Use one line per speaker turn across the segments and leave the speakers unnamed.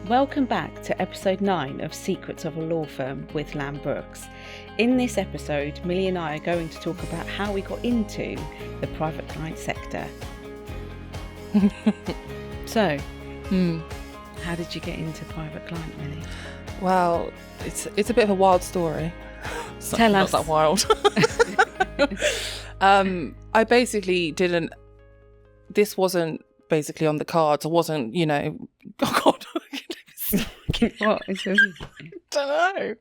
Welcome back to episode 9 of Secrets of a Law Firm with Lam Brooks. In this episode, Millie and I are going to talk about how we got into the private client sector. So, how did you get into private client, Millie?
Well, it's a bit of a wild story.
Tell us.
Not that wild. I basically didn't. This wasn't basically on the cards. I wasn't, Oh God.
What is this?
I don't know.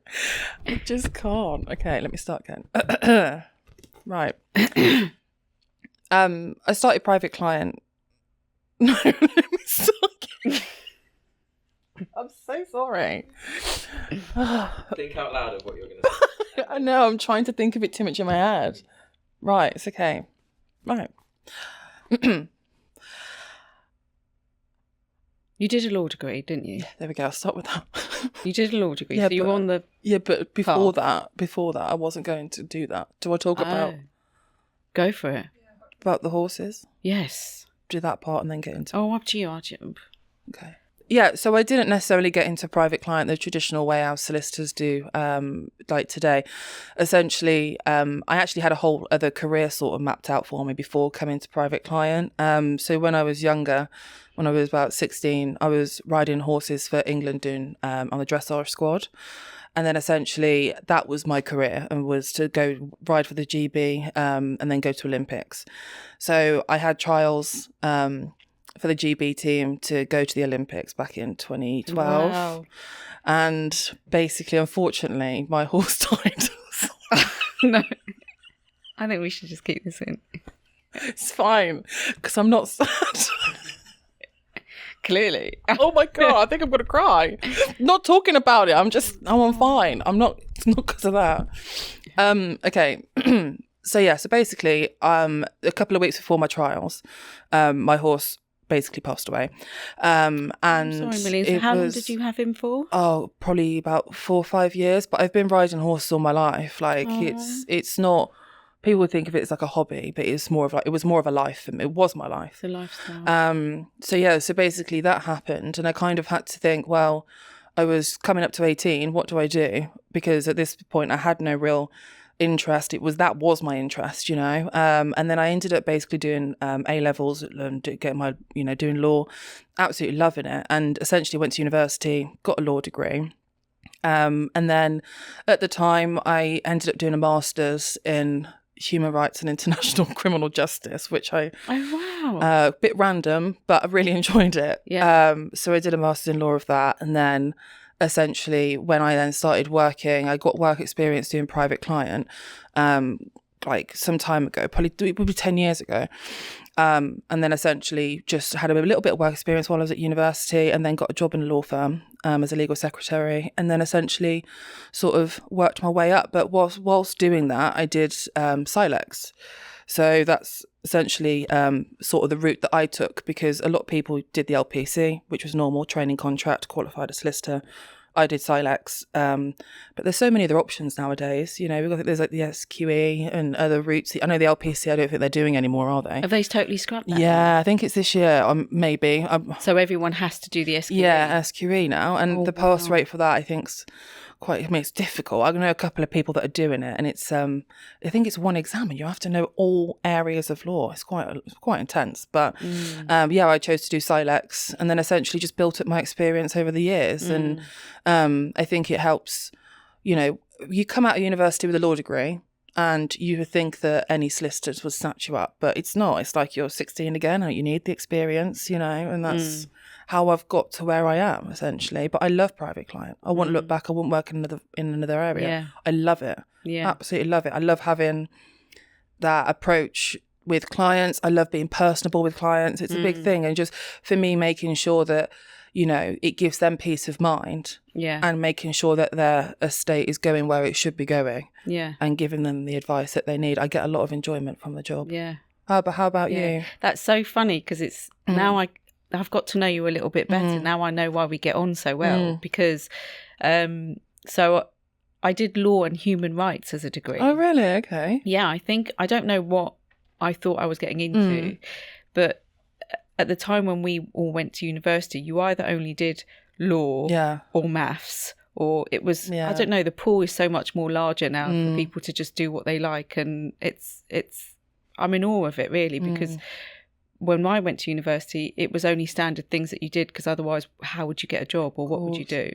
I just can't. Okay, let me start again. Right. I started private client. No, let me start again. I'm so sorry.
Think out loud of what you're going to say.
I know, I'm trying to think of it too much in my head. Right, it's okay. Right.
You did a law degree, didn't you?
There we go, I'll start with that.
You did a law degree,
Yeah,
so you were on the...
Yeah, but before that, I wasn't going to do that. Do I talk about
Go for it.
the horses?
Yes.
Do that part and then get into...
Oh, up to you.
Okay. Yeah, so I didn't necessarily get into private client the traditional way our solicitors do, like today. Essentially, I actually had a whole other career sort of mapped out for me before coming to private client. So when I was younger, when I was about 16, I was riding horses for England doing on the dressage squad. And then essentially that was my career, and was to go ride for the GB and then go to Olympics. So I had trials for the GB team to go to the Olympics back in 2012.
Wow.
And basically, unfortunately, my horse died.
No. I think we should just keep this in.
It's fine, because I'm not sad.
Clearly.
Oh my God, I think I'm going to cry. Not talking about it. I'm fine. It's not because of that. Okay. So basically, a couple of weeks before my trials, my horse basically passed away. And
I'm sorry, Millie. How long did you have him for?
Oh, probably about 4 or 5 years. But I've been riding horses all my life. Like it's not. People would think of it as like a hobby, but it was more of a life for me. It was my life.
It's a lifestyle.
So basically that happened, and I kind of had to think, well, I was coming up to 18. What do I do? Because at this point I had no real interest. That was my interest, and then I ended up basically doing A levels and getting my doing law, absolutely loving it, and essentially went to university, got a law degree, and then at the time I ended up doing a master's in human rights and international criminal justice, which I a bit random, but I really enjoyed it. So I did a master's in law of that, and then essentially when I then started working, I got work experience doing private client like some time ago, probably 10 years ago, and then essentially just had a little bit of work experience while I was at university, and then got a job in a law firm as a legal secretary, and then essentially sort of worked my way up. But whilst doing that, I did Silex. So that's essentially sort of the route that I took, because a lot of people did the LPC, which was normal, training contract, qualified as solicitor. I did Silex, but there's so many other options nowadays. There's like the SQE and other routes. I know the LPC, I don't think they're doing anymore, are they?
Have they totally scrapped that?
Yeah, I think it's this year, maybe.
So everyone has to do the SQE?
Yeah, SQE now, and the pass rate for that, I think, is it's difficult. I know a couple of people that are doing it, and it's I think it's one exam and you have to know all areas of law. It's quite intense, but I chose to do Silex, and then essentially just built up my experience over the years. And I think it helps. You come out of university with a law degree, and you would think that any solicitors would snatch you up, but it's not. It's like you're 16 again, and you need the experience, and that's how I've got to where I am, essentially. But I love private client. I wouldn't look back. I wouldn't work in another area.
Yeah.
I love it.
Yeah.
Absolutely love it. I love having that approach with clients. I love being personable with clients. It's a big thing. And just for me, making sure that, it gives them peace of mind.
Yeah.
And making sure that their estate is going where it should be going.
Yeah.
And giving them the advice that they need. I get a lot of enjoyment from the job.
Yeah.
How about you?
That's so funny, because it's now I've got to know you a little bit better. Now I know why we get on so well, because so I did law and human rights as a degree.
Oh, really? Okay.
Yeah, I don't know what I thought I was getting into, but at the time when we all went to university, you either only did law
Yeah.
or maths, or it was,
Yeah.
I don't know, the pool is so much more larger now for people to just do what they like. And I'm in awe of it, really, because when I went to university, it was only standard things that you did, because otherwise, how would you get a job, or what would you do?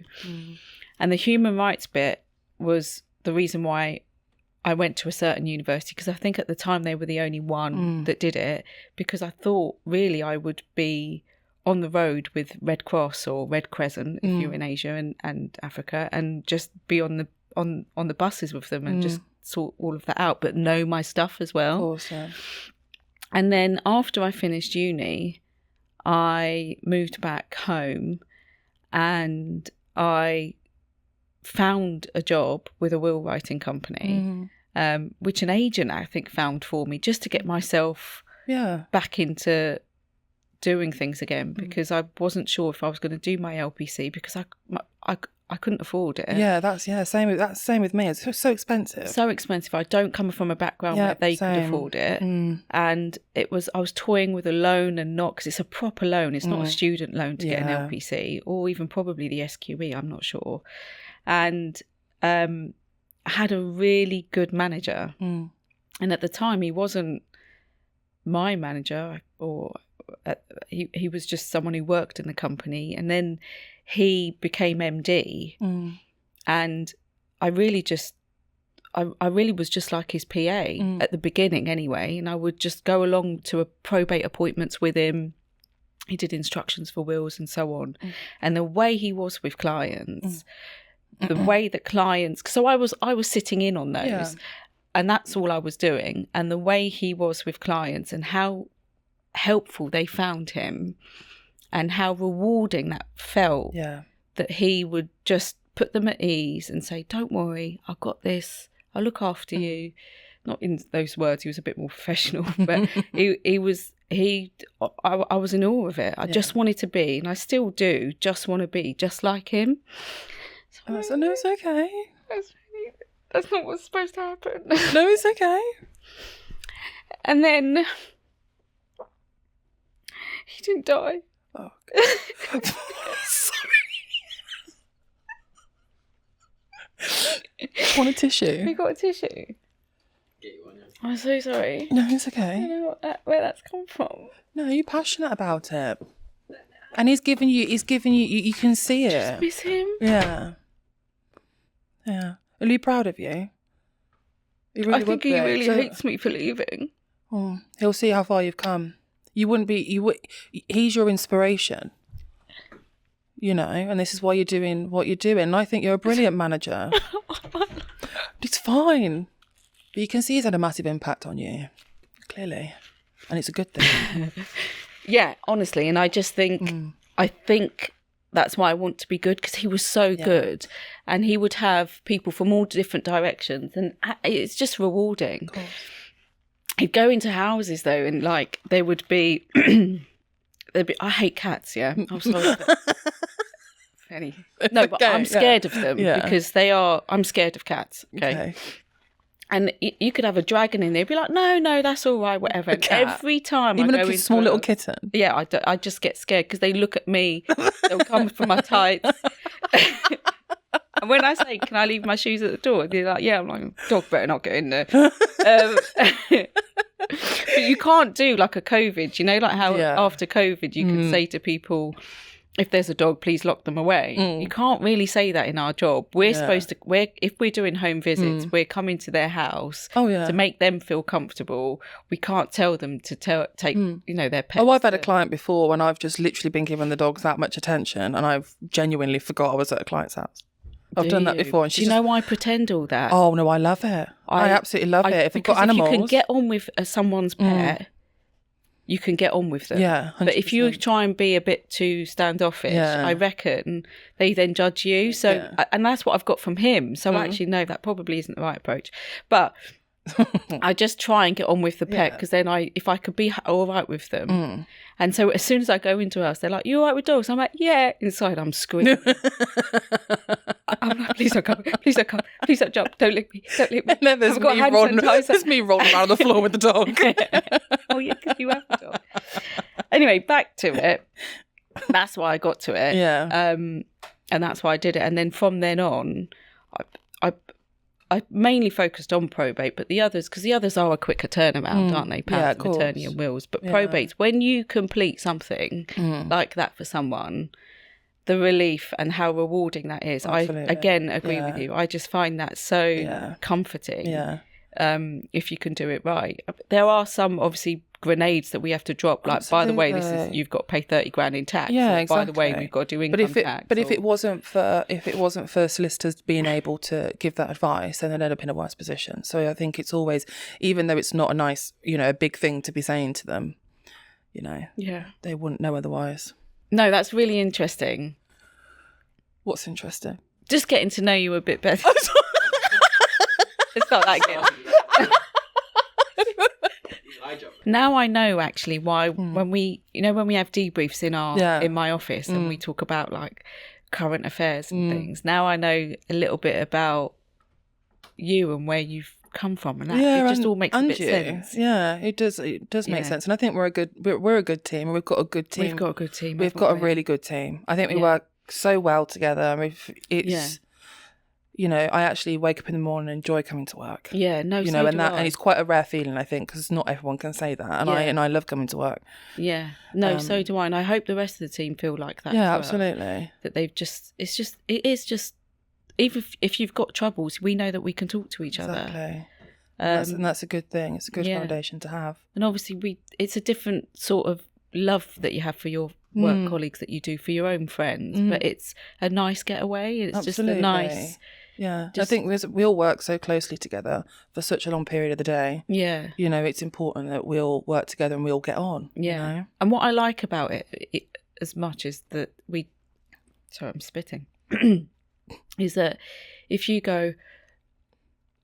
And the human rights bit was the reason why I went to a certain university, because I think at the time they were the only one that did it, because I thought really I would be on the road with Red Cross or Red Crescent if you're in Asia and Africa, and just be on the buses with them and just sort all of that out, but know my stuff as well.
Of course, yeah.
And then after I finished uni, I moved back home and I found a job with a will writing company, which an agent, I think, found for me, just to get myself back into doing things again, because I wasn't sure if I was going to do my LPC, because I couldn't afford it.
Yeah, that's same with me. It's so expensive.
So expensive. I don't come from a background where they could afford it. And I was toying with a loan and not, because it's a proper loan. It's not a student loan to get an LPC, or even probably the SQE, I'm not sure. And I had a really good manager. And at the time, he wasn't my manager, or he was just someone who worked in the company. And then he became MD, and I really was just like his PA at the beginning anyway, and I would just go along to probate appointments with him. He did instructions for wills and so on. And the way he was with clients, the way that clients, so I was sitting in on those, and that's all I was doing. And the way he was with clients, and how helpful they found him, and how rewarding that felt, that he would just put them at ease and say, don't worry, I've got this, I'll look after you. Not in those words, he was a bit more professional, but I was in awe of it. I just wanted to be, and I still do, just want to be just like him.
So no, it's okay.
That's not what's supposed to happen.
No, it's okay.
And then he didn't die.
Oh, sorry. Want a tissue?
We got a tissue.
Get you one, yeah.
I'm so sorry.
No, it's
I
okay.
don't know where that's come from.
No, you're passionate about it. And he's giving you, you can see it.
Just miss him.
Yeah. Yeah. Are you proud of you? He really
I think he really hates me for leaving.
Oh, he'll see how far you've come. He's your inspiration. You know, and this is why you're doing what you're doing. And I think you're a brilliant manager. It's fine. But you can see he's had a massive impact on you. Clearly. And it's a good thing.
Yeah, honestly. And I just think, I think that's why I want to be good, because he was so good. And he would have people from all different directions. And it's just rewarding. He'd go into houses, though, and, like, there would be... I hate cats, yeah. I'm sorry. No, but I'm scared of them because I'm scared of cats, okay? And you could have a dragon in there, be like, no, that's all right, whatever. And every time
even
I go
a small little kitten.
Yeah, I just get scared because they look at me. They'll come from my tights. And when I say, can I leave my shoes at the door? They're like, yeah. I'm like, dog better not get in there. But you can't do like a COVID, you know, like how after COVID you can say to people, if there's a dog, please lock them away. You can't really say that in our job. We're supposed to, if we're doing home visits, we're coming to their house to make them feel comfortable. We can't tell them to take, you know, their pets.
Oh, I've had a client before when I've just literally been giving the dogs that much attention and I've genuinely forgot I was at a client's house. I've done that before. And
do you know why I pretend all that?
Oh, no, I love it. I absolutely love it. If you've got animals.
If you can get on with someone's pet, you can get on with them.
Yeah, 100%.
But if you try and be a bit too standoffish, I reckon they then judge you. So, and that's what I've got from him. So actually, no, that probably isn't the right approach. But I just try and get on with the pet because then if I could be all right with them. And so as soon as I go into a house, they're like, you all right with dogs? I'm like, yeah. Inside, I'm screaming. I'm like, please don't come. Please don't come. Please don't jump. Don't lick me. Don't lick me.
And then there's me rolling around the floor with the dog.
Oh, yeah, because you have a dog. Anyway, back to it. that's why I got to it.
Yeah.
And that's why I did it. And then from then on, I mainly focused on probate, but the others, because the others are a quicker turnaround, aren't they? Power of attorney and wills. But probates, when you complete something like that for someone, the relief and how rewarding that is. Absolutely. I, again, agree with you. I just find that so comforting. Yeah. If you can do it right. There are some, obviously, grenades that we have to drop, like, by the way, this is, you've got to pay 30 grand in tax.
Yeah, exactly.
By the way, we've got to do income tax.
But if it wasn't for solicitors being able to give that advice, then they'd end up in a worse position. So I think it's always, even though it's not a nice, a big thing to be saying to them, they wouldn't know otherwise.
No, that's really interesting.
What's interesting?
Just getting to know you a bit better. It's not that good. Now I know actually why when we have debriefs in my office and we talk about like current affairs and things. Now I know a little bit about you and where you've come from, and that it just all makes a bit sense.
Yeah, it does make sense, and I think we're a good team. We've got a good team.
We've got a good team.
We've got a really good team. I think we work so well together. I mean, it's. I actually wake up in the morning and enjoy coming to work.
Yeah, no,
and it's quite a rare feeling, I think, because not everyone can say that, and I love coming to work.
Yeah, no, so do I, and I hope the rest of the team feel like that.
Yeah, absolutely.
That it is just, even if you've got troubles, we know that we can talk to each other.
Exactly. And that's a good thing. It's a good foundation to have.
And obviously, it's a different sort of love that you have for your work colleagues that you do for your own friends, but it's a nice getaway. It's
absolutely.
Just a nice.
Yeah, I think we all work so closely together for such a long period of the day.
Yeah.
It's important that we all work together and we all get on.
Yeah. And what I like about it as much is that sorry, I'm spitting, is that if you go,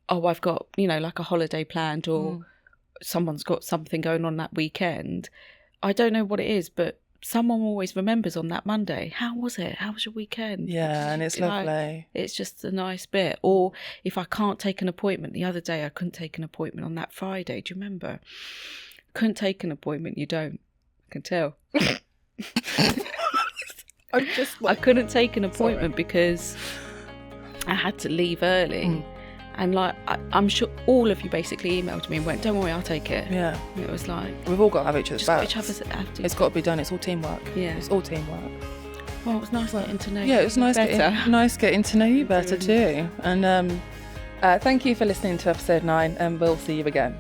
oh, I've got, like a holiday planned or someone's got something going on that weekend, I don't know what it is, but someone always remembers on that Monday, how was it? How was your weekend?
Yeah, and it's lovely.
It's just a nice bit. Or if I can't take an appointment, the other day I couldn't take an appointment on that Friday. Do you remember? Couldn't take an appointment, you don't. I can tell. I couldn't take an appointment because I had to leave early. And I'm sure all of you basically emailed me and went, don't worry, I'll take it.
Yeah.
And it was like,
we've all got to have each other's backs.
It's
got to be done. It's all teamwork.
Yeah.
It's all teamwork.
Well, it was nice getting to know you.
Yeah, it was nice getting to know you better too. And thank you for listening to episode 9, and we'll see you again.